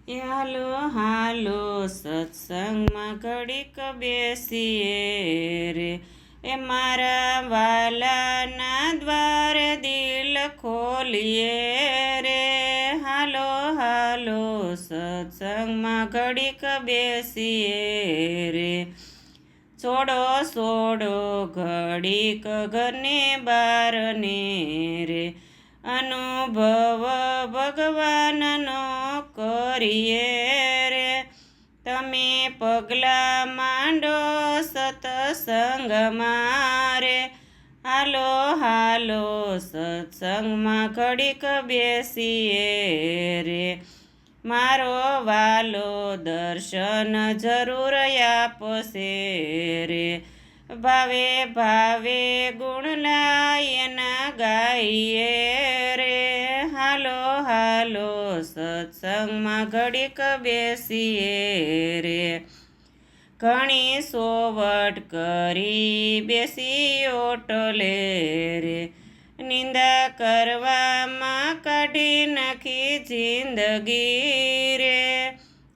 એ હાલો હાલો સત્સંગમાં ઘડીક બેસીએ રે, એ મારા વાલાના દ્વારે દિલ ખોલીએ રે. હાલો હાલો સત્સંગમાં ઘડીક બેસીએ રે, છોડો છોડો ઘડીક ઘરને બારને રે, અનુભવ ભગવાનનો કરીએ રે. તમે પગલાં માંડો સત્સંગમાં રે, હાલો હાલો સત્સંગમાં ઘડીક બેસીએ રે. મારો વાલો દર્શન જરૂર આપશે રે, ભાવે ભાવે ગુણ લાયના ગાઈએ રે. હાલો હાલો સત્સંગમાં ઘડીક બેસીએ રે, ઘણી સોવટ કરી બેસી ઓટલે રે, નિંદા કરવામાં કાઢી નાખી જિંદગી રે.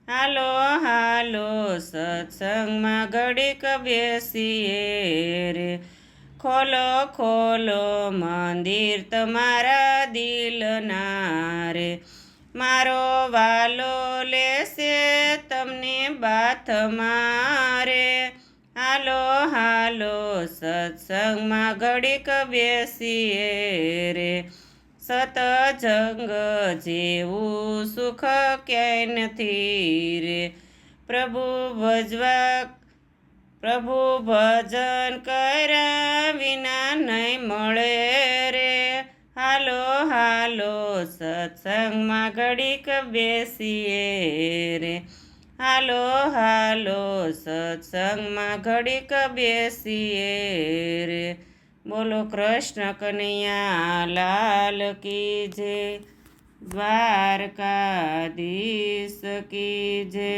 હાલો હાલો સત્સંગમાં ઘડીક બેસીએ રે, ખોલો ખોલો મંદિર તમારા દિલના રે, મારો વાલો લેશે તમને બાથમાં રે. હાલો હાલો સત્સંગમાં ઘડીક બેસીએ રે, સતજંગ જેવું સુખ ક્યાંય નથી રે, પ્રભુ ભજન કર્યા વિના નહીં મળે રે. હાલો હાલો સત્સંગમાં ઘડીક બેસીએ રે, હાલો હાલો સત્સંગમાં ઘડીક બેસીએ રે. બોલો કૃષ્ણ કનૈયા લાલ કી જય, દ્વારકાધીશ કી જય.